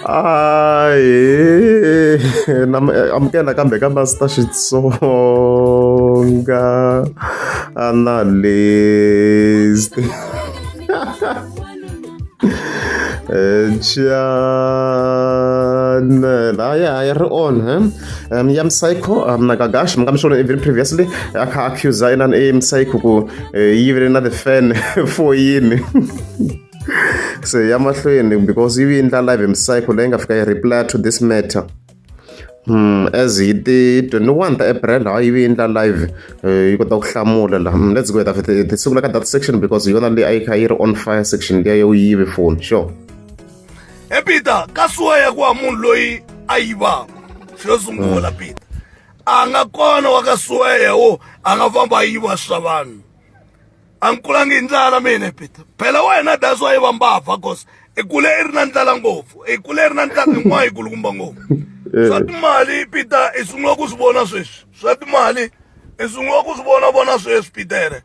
Hayi amukela kambe ka Master Xitsonga analyst Chana ya ri on ya Psycho Nagagash I'm sure even previously aka accuse ina Psycho ku even na the fan for yini so ya mahlweni because you in live Psycho leyi nga fika yi reply to this matter as hi ti 21 ta April hayi yi endla live yi kota ku hlamula la let's go ti sungula ka that section because yona leyi a yi kha yi ri on fire section leya yo yive phone sure Peter ka suya ku munhu loyi a yivaka xo sungula Peter a nga kona wa ka suya wo a nga famba yiva swa vanhu a nkulangi hi ndlala mina Peter phela wena that's why va mbava cause ekule i ri na ndlala ngopfu ekule i ri na ndlala yin'wana yi kulukumba ngopfu swa timali Peter i sungula ku swi vona sweswi swa timali i sungula ku swi vona sweswi Peter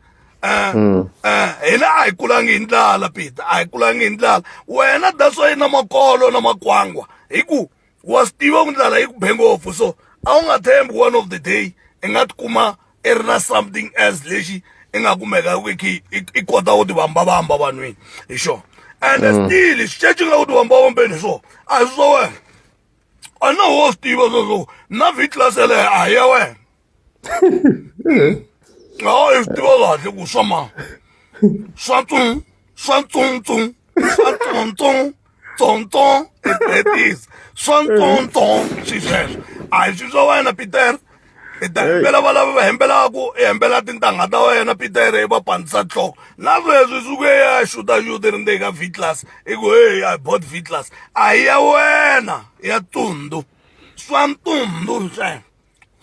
hina a hi kulangi hi ndlala Peter a hi kulangi hi ndlala wena that's why na makolo na makwangwa hi ku wa swi tiva ku ndlala yi ku be ngopfu so a wu nga thembi one of the day i nga tikuma i ri na something else lexi i nga kumeka i kota ku ti vambavamba vanhwini hi xona and still xiceci nga ku ti vambavambeni hi swona a hi swo wena a na wo swi tiva sweswo na V-class yaleyo a hi ya wena hayi swi tiva kahle ku swa ma swa tsuntsun swa tsontson it is swa tsontson swi sweswo a hi swi swa wena Peter i ta hembela valava va hembelaku i hembela tintangha ta wena Peter i va pandzisa nhloko na sweswi suke ya xuta ri ndzeni ka V-class i ku hey I bought V-class a hi ya wena ya tundu swa ntundu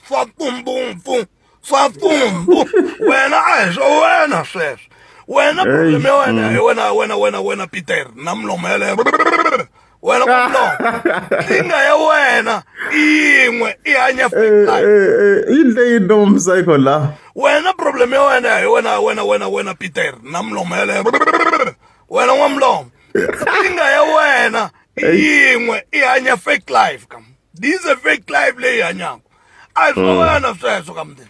swa tumbumfu swa tundu wena a hi swa wena sweswo wena problem ya wena hi wena Peter na mlomo yaleyo wena kumlomo inga ya wena yin'we i hanya fake life yi leyi no Psycho la wena problem ya wena hi wena Peter na mlomo yaleyo wena n'wamlomo inga ya wena yin'we i hanya fake life kam this is a fake life leyi hanyaka a hi swa wena sweswo kamdeni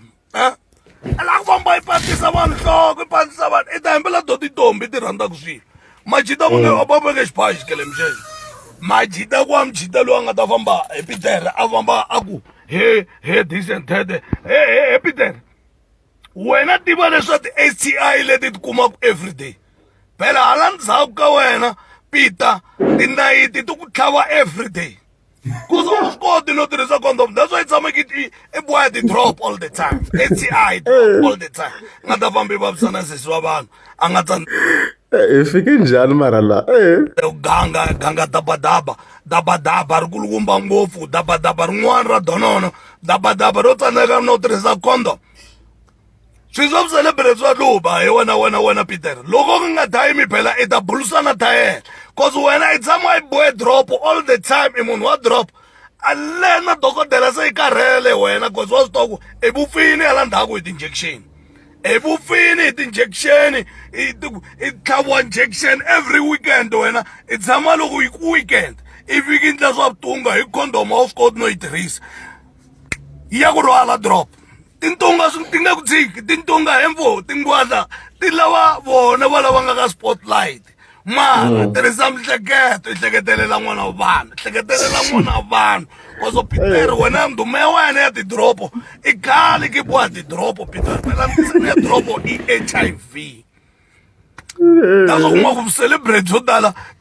la ku famba i patisa vanhu nhloko i patisa vanhu i ta hembela do tintombi ti rhandzaka swilo majita a babeke xiphayi xikele mixexo majita ku amjita loyi a nga ta famba hi Peter a famba a ku he this and that he Peter wena tiva leswa ti-STI leti ti kumaku everyday phela hala ndzhaku ka wena Peter tinayiti ti ku tlhava everyday kuze u swi koti no tirhisa condom that's why i tshameke i boya ti-drop all the time STI drop all the time nga ta fambi vavisana sesi wa vanhu a nga hi fike njhani mara la ganga dabadaba ri kulukumba ngopfu dabadaba rin'wana ra donono dabadaba ro tsaneka no tirhisa condom swi swa vucelebrate swa luba hi wena Peter loko ku nga time phela i ta bulusana tayela cause wena i tshama i boye drop all the time i munhu wa drop alena dokodela se i karhele wena cause wa swi tiva ku i vupfini hala ndzhaku hi ti-injection i vupfini hi ti-injection i tlhaviwa injection every weekend wena i tshama loko hi ku weekend i fiki ndla swa vutunga hi condom a wu swi koti no yi tirhisa ya ku rhwala drop tintunga ti nga ku tshiki tintunga hemvo tingwadla ti lava vona va lava nga ka spotlight mara tirhisa mihleketo i hleketelela n'wana wa vanhu hleketelela n'wana wa vanhu koso Peter wena ndhuma ya wena ya tidropo i khale ki boha tidropo Peter phela ndzeni ya dropo i HIV tazo kuma ku celebrate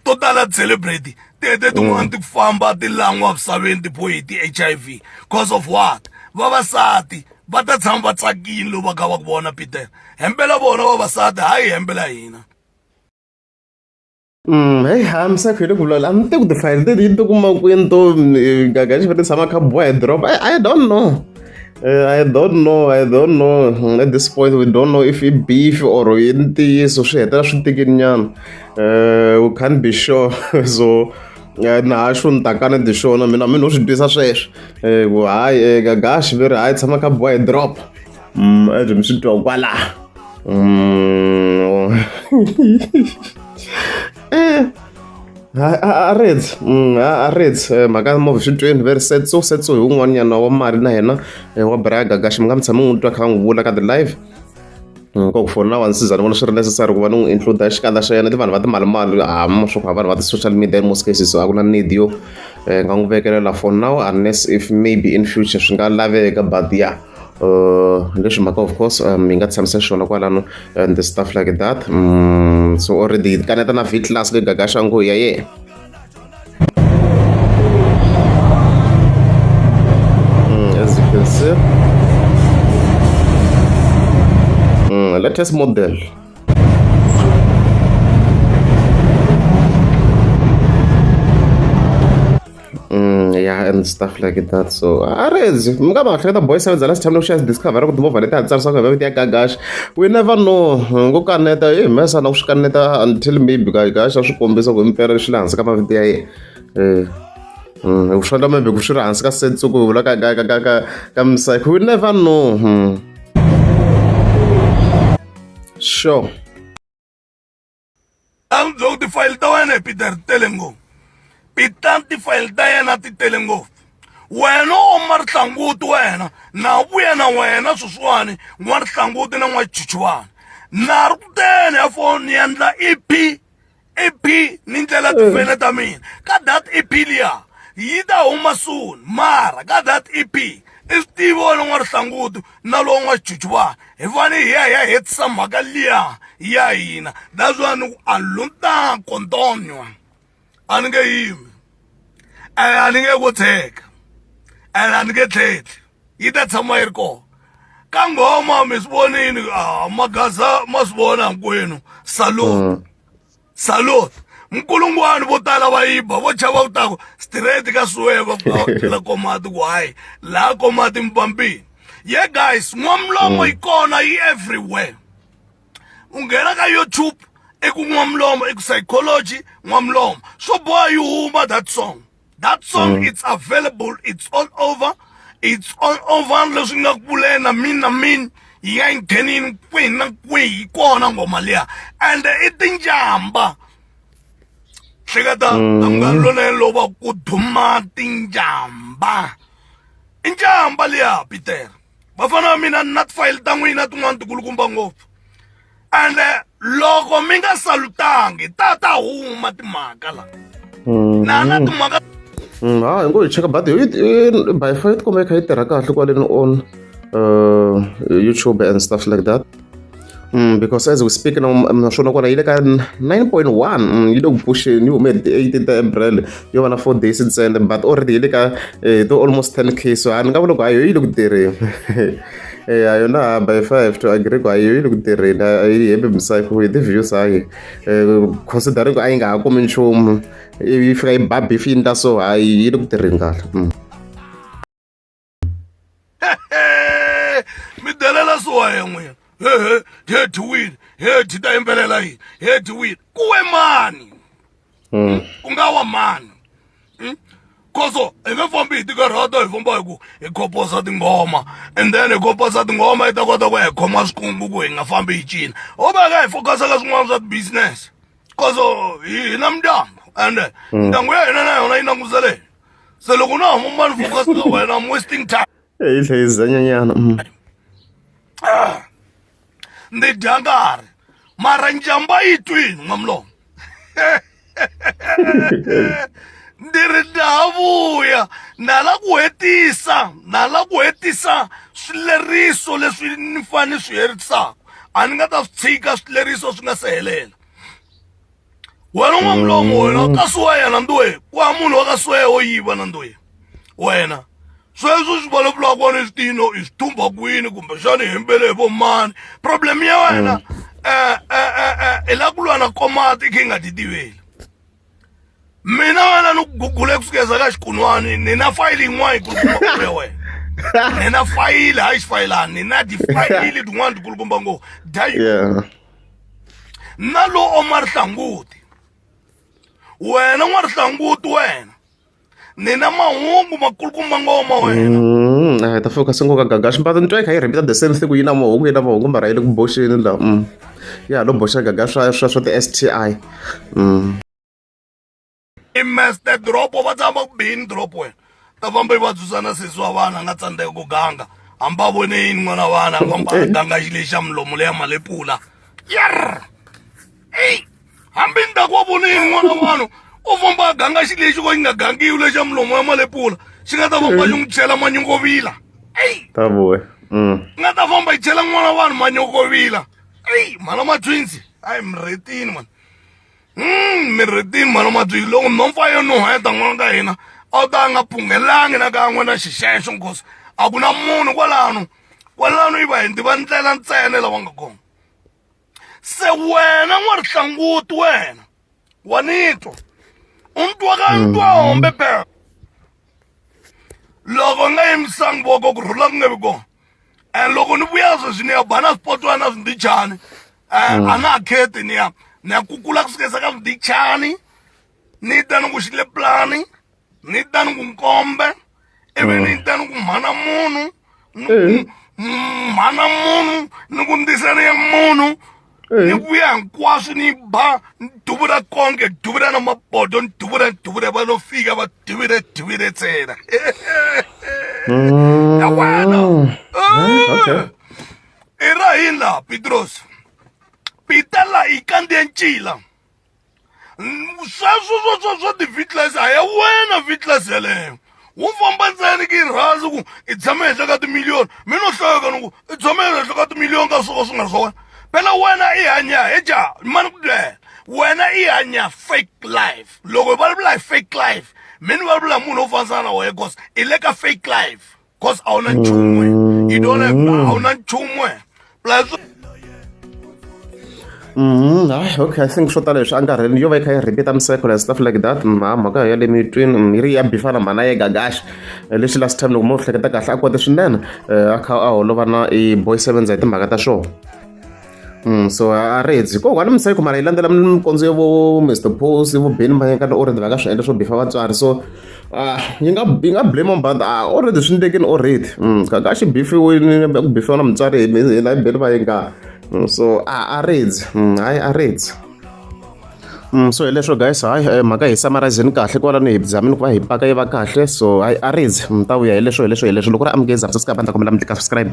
to tala celebrate tete tin'wana ti ku famba ti lan'wa misaveni ti bohi ti-HIV cause of what vavasati va ta tshama va tsakile loko va kha va ku vona Peter hembela vona vavasati hayi hembela hina hey Psycho hi le ku vulavula a ni te ku tifayili teti yi ti kuma kwini to gagaxi va ti tshama kha boha hi drop I don't know I don't know at this point we don't know if I beef or i ntiyiso swi hetela swi tikini nyana we can't be sure so na swo ni takana ti swona mina no swi twisa sweswo ku hayi gagaxi veri hayi tshama kha boha hi drop aje mi swi twa kwala a reds a reds mhaka movha swi tweni very setso hi wun'wanyana wa mali na yena wa braga gashi mi nga mi tshama n'wi twa kha n'wi vula ka the-live ku fona na wansiza ni vona swi ri necessary ku va ni n'wi include xikandla xa yena ti vanhu va timali swo ku vanhu va ti-social media in most cases so a ku na need yo nga n'wi vekelela for now unless if maybe in future swi nga laveka but yeah leswi mhaka of course mi nga tshamisa xona kwalano and the stuff like that so already kaneta na V-Class le gagasha ngo ya ye as you can see latest model. Yeah, and stuff like that. So, arezi, mga ba kaya boys have the last time no chance discover ko tumo valeta at sarsa ko veti gash. We never know. Ngo kaneta mesa na uskaneta until maybe gash swi kombisa ku impera xilansi ka maviti ya ye. Ushanda maybe ku shira hansi ka setso ku vula ka msai. We never know. Sure. Ang zog di file daw yan Peter Telengo. Pitan ti file da yan ti Telengo. Wena o martlanguti wena. Na vuya na wena suswani. Martlanguti na nwa chichuani. Narutene ya phone yandla EP nindlela ti file ta mina. Ka that EP liya. Yida huma soon. Mara ka that EP. Istivo lo martlanguti na lo nwa chichuani. Evani ya hetsa magalia. Ya hina. That's why alunta kontonyo. Aninge yimi. Aninge kuteka. Aninge tleti. Yita tshama yi ri kona. Ka nghoma mi swi vonini magaza ma swi vona hinkwenu. Salute. Nkulungwani vo tala va yiba vo chava kutaku straight ka sweva la komati ku hayi la komati mpampini. Yeah guys, n'wamlomo yi kona yi everywhere. Unghena ka YouTube eku n'wamlomo eku psychology n'wamlomo. So boy you huma that song. That song it's available, it's all over. It's all over leswi nga kulena min yi nga nghenini kwihi na kwihi yi kona ngoma liya and i tinjamba. Hleketa nga lonene lova ku duma tinjamba. Injamba liya Peter. Bafana mina not file ta n'wina tin'wana tikulukumba ngopfu. And loko mi nga salutangi ta huma timhaka la. Na timhaka I'm going to check about it by fight come kha yi tirha kahle kwaleni on YouTube and stuff like that. Because as we speak now naswona kona yi le ka 9.1 yi le ku pusheni yi hume 18 ta April yo va na 4 days ntsena but already yi le ka to almost 10k so a ni nga vula ku hayo yi le ku tirheni yona by 5 to agree ku hayo yi le ku tirheni a yi hembe misako hi ti-views hayi considering ku a yi nga ha kumi nchumu yi fika yi ba beef yi ndla so hayi yi le ku tirheni kahle. mi delela swaya n'wina. Here to win. Here to die impelela hii. Here to win. Kuwe mani. Ungawa mani. Koso, enge fambi tika rata hi famba hi ku hi khoposa tingoma and then hi khoposa tingoma hi ta kota ku hi khoma swikungu ku hi nga fambi hi cina. Ho veka hi focus ka swin'wana swa business. Koso hi na mindyangu and ndyangu ya hina na yona yi langutisele. Se loko na huma mani focus ka wena I'm wasting time. Yi tlhe yi zanyanyana. Ndi dyangari mara njamba yi twini n'wamlomo. Ndiri ndavuya nala ku hetisa swileriso leswi ni fane swi herisaka a ni nga ta swi tshika swileriso swi nga se helela. Wena n'wamlomo wena ka sweya na nduwe wa munhu wa ka sweya wo yiva na nduwe wena sweswo swi vulavulaka wona i switino i swi thumba kwini kumbe xana hi hembele hi vo mani problem ya wena i la ku lwa na komati i kha i nga ti tiveli. Mina wena ni ku gugule kusukeza ka xikunwani ni na fayili yin'wana yikulukumba ya wena. Ni na fayili hayi xifayilani ni na tifayili tin'wana tikulukumba ngopfu na lo Omar Hlanguti wena n'warihlanguti wena ni na mahungu makulukumba ngoma wena. Ta focus ngopfu ka Gagash but ni twa yi kha yi repeat the same thing ku yi na mahungu mara yi le ku boxeni la ya lo boxa Gagash swa ti STI. meste dropo va tshama ku bini dropo wena ta famba yi va tsusana sesi wa vana a nga tsandzeki ku ganga hamba vone yini n'wana vana a famba a ganga xilexi xa milomo leya malepula yar eyi hambi ni ta ku wa vone yini n'wana vanhu u famba a ganga xilexi ko xi nga gangiwi lexi xa milomo ya malepula xi nga ta famba xi n'wi chela manyongovila eyi nga ta famba yi chela n'wana vanhu manyongovila eyi mhana matwinsi ayi miretini mani miretini mhana matwinsi loko nhompfa yo nuheta n'wana ka hina a wu ta nga phungelangi na kan'we na xixexo nkosi a ku na munhu kwalano yi va hindi va ndlela ntsena lava nga kona se wena n'warihlanguti wena wa nitwa u ni twa ka ni twa hombe phela loko nga yimisangi voko ku rhula ku nga vi kona and loko ni vuya sweswi ni ya ba na swipotwana na swindichani a na ha kheti ni ya kukula kusukisa ka swindichani ni ta ni ku xileplani ni ta ni ku nkombe ivi ni ta ni ku mhana munhu ni ku ndisani ya munhu ni vuya hinkwaswo ni ba ni duvula konke duvula na mapoto ni duvula va no fika va duvile ntsena ya wena i ra yini laha Petros Peter la i kandziye ncila sweswo swa ti-Witlas a ya wena Witlas yeleyo wu famba ntsena ki rhasi ku i tshame henhla ka timiliyoni mi no hloyeka ni ku i tshame henhla ka timiliyoni ka swoko swi nga ri swa wena phela wena i hanya heja mani ku byela wena i hanya fake life loko hi vulavula hi fake life mi ni vulavula munhu wo fanisana na wena cause i le ka fake life cause a wu na nchumu you don't have a wu na nchumu plus okay, I think swo tala leswi a nga rheli yo va yi kha yi repeat miseko and stuff like that mhaka ya le mitwini yi ri ya bifana mhana ye gagashi leswi last time loko mo hleketa kahle a kote swinene a kha a holova na i boy sevens hi timhaka ta swona so a redzi kokwana miseko mara yi landzela mikondzo yo vo Mr Pose vo Benny Mayengani already va nga swi endla swo bifa vatswari so yi nga blame mbanda already swi ndekini already gagashi bifiwini ku bifiwa na mutswari hina hi Benny Mayengani so a redzi hayi a redzi so hi leswo guys hayi mhaka hi summarizeni kahle kwalano hi zamini ku va hi paka yi va kahle so hayi a redzi mi ta vuya hi leswo loko ri amukeza subscribe ta kombela mi tlika subscribe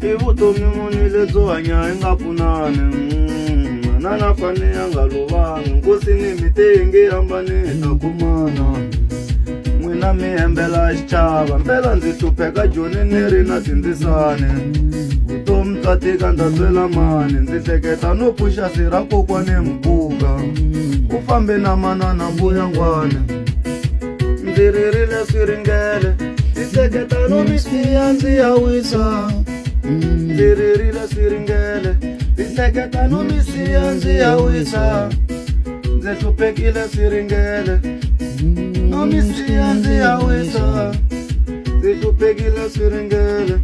i vutomi munile byo hanya hi nga pfunani manana fane ya nga lovanga nkosi ni mi tengi hambane ta kumana n'wina mi hembela xichava mpela ndzi hlupheka joni ni ri na tindzisane vutomi bya tika ndza byela mani ndzi hleketa no pfuxa si ra kokwani mpuka ku fambe na manana mbuyangwana ndzi ririle swiringele ndzi hleketa no mi siya ndzi ya wisa ndzi ririle swiringele ndzi hleketa no mi siya ndzi ya wisa ndzi hluphekile swiringele no mi siya ndzi ya wisa ndzi hluphekile swiringele